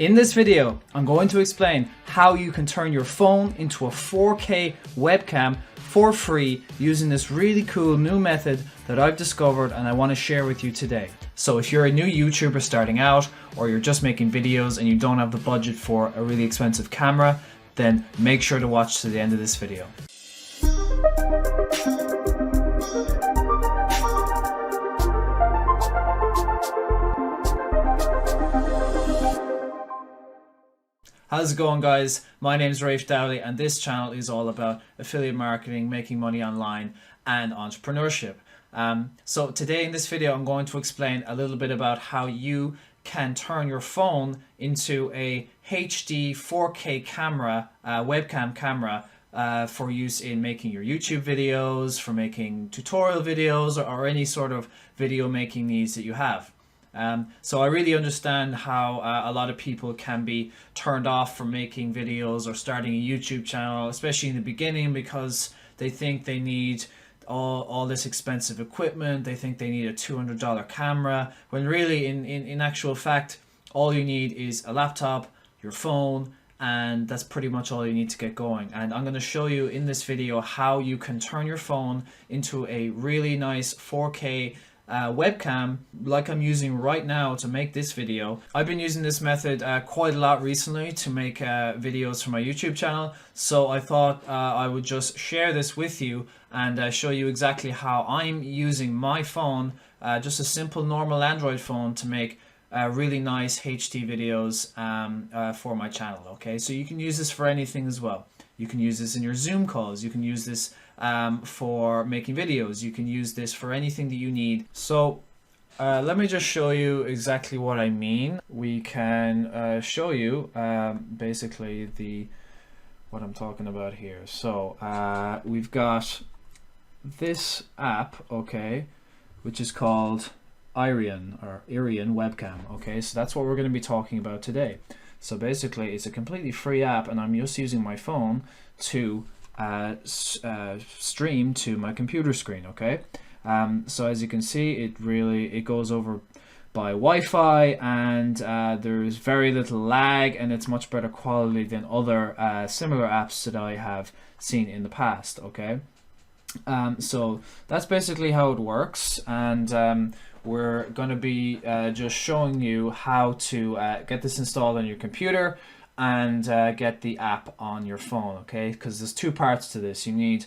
In this video, I'm going to explain how you can turn your phone into a 4K webcam for free using this really cool new method that I've discovered and I want to share with you today. So if you're a new YouTuber starting out, or you're just making videos and you don't have the budget for a really expensive camera, then make sure to watch to the end of this video. How's it going, guys? My name is Rafe Dowley and this channel is all about affiliate marketing, making money online and entrepreneurship. So today in this video I'm going to explain a little bit about how you can turn your phone into a HD 4K camera, webcam camera for use in making your YouTube videos, for making tutorial videos or any sort of video making needs that you have. So I really understand how a lot of people can be turned off from making videos or starting a YouTube channel, especially in the beginning, because they think they need all this expensive equipment. They think they need a $200 camera, when really in actual fact all you need is a laptop, your phone, and that's pretty much all you need to get going. And I'm going to show you in this video how you can turn your phone into a really nice 4K webcam like I'm using right now to make this video. I've been using this method quite a lot recently to make videos for my YouTube channel, so I thought I would just share this with you and show you exactly how I'm using my phone, just a simple normal Android phone, to make really nice HD videos for my channel. Okay, so you can use this for anything as well. You can use this in your Zoom calls, you can use this for making videos, you can use this for anything that you need. So let me just show you exactly what I mean. We can show you basically what I'm talking about here. So we've got this app, okay, which is called iriun or iriun webcam. Okay, so that's what we're going to be talking about today. So basically it's a completely free app and I'm just using my phone to stream to my computer screen. Okay, so as you can see, it goes over by Wi-Fi and there's very little lag and it's much better quality than other similar apps that I have seen in the past. Okay, so that's basically how it works, and we're going to be just showing you how to get this installed on your computer and get the app on your phone. Okay, because there's two parts to this. You need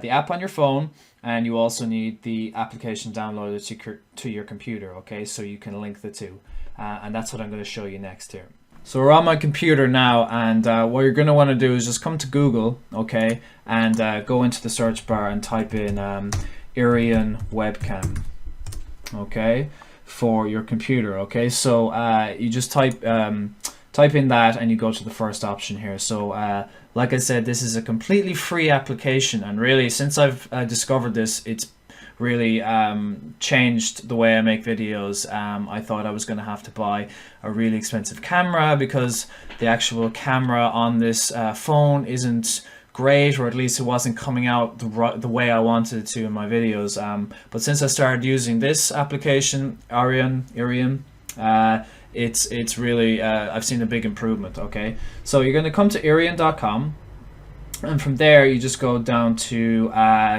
the app on your phone, and you also need the application downloaded to your computer. Okay, so you can link the two, and that's what I'm going to show you next here. So we're on my computer now, and what you're going to want to do is just come to Google, okay, and go into the search bar and type in iriun webcam, okay, for your computer. Okay, so you just type in that and you go to the first option here. So like I said, this is a completely free application, and really since I've discovered this, it's really changed the way I make videos. I thought I was going to have to buy a really expensive camera because the actual camera on this phone isn't great, or at least it wasn't coming out the way I wanted it to in my videos. But since I started using this application, iriun, it's really I've seen a big improvement. Okay, so you're going to come to iriun.com, and from there you just go down to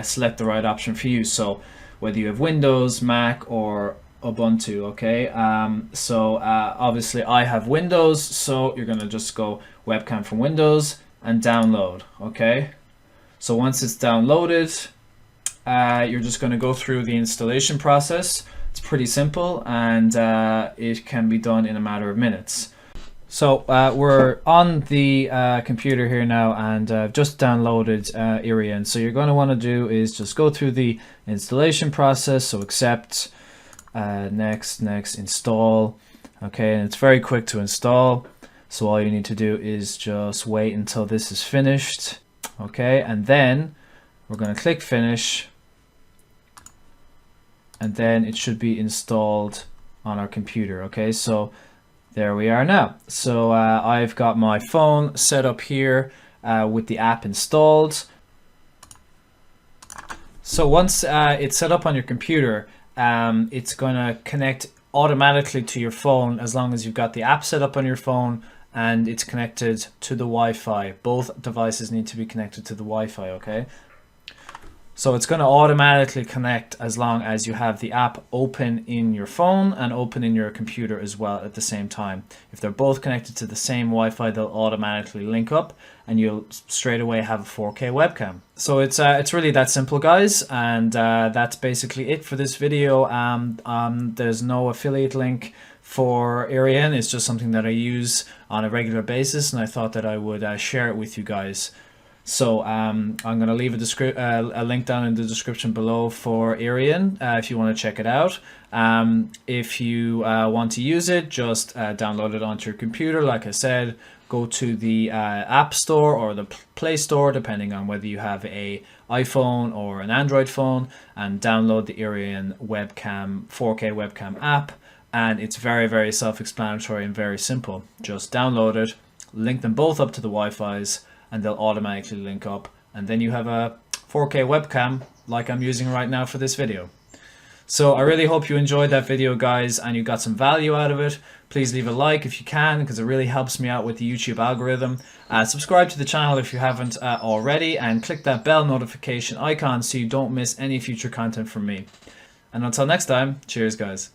select the right option for you. So whether you have Windows, Mac, or Ubuntu. Okay, so obviously I have Windows, so you're going to just go webcam from Windows and download. Okay, so once it's downloaded, you're just going to go through the installation process. It's pretty simple, and it can be done in a matter of minutes. So we're on the computer here now, and I've just downloaded iriun. So you're going to want to do is just go through the installation process. So accept, next, install. Okay, and it's very quick to install. So all you need to do is just wait until this is finished. Okay, and then we're going to click finish, and then it should be installed on our computer. Okay, so there we are now. So I've got my phone set up here with the app installed. So once it's set up on your computer, it's going to connect automatically to your phone as long as you've got the app set up on your phone and it's connected to the Wi-Fi. Both devices need to be connected to the Wi-Fi, okay? So it's going to automatically connect as long as you have the app open in your phone and open in your computer as well at the same time. If they're both connected to the same Wi-Fi, they'll automatically link up and you'll straight away have a 4K webcam. So it's really that simple, guys, and that's basically it for this video. There's no affiliate link for iriun. It's just something that I use on a regular basis, and I thought that I would share it with you guys. So I'm going to leave a link down in the description below for iriun if you want to check it out. If you want to use it, just download it onto your computer. Like I said, go to the App Store or the Play Store, depending on whether you have a iPhone or an Android phone, and download the iriun webcam 4K webcam app. And it's very, very self-explanatory and very simple. Just download it, link them both up to the Wi-Fi's, and they'll automatically link up, and then you have a 4K webcam like I'm using right now for this video. So I really hope you enjoyed that video, guys, and you got some value out of it. Please leave a like if you can, because it really helps me out with the YouTube algorithm. Subscribe to the channel if you haven't already, and click that bell notification icon so you don't miss any future content from me. And until next time, cheers, guys.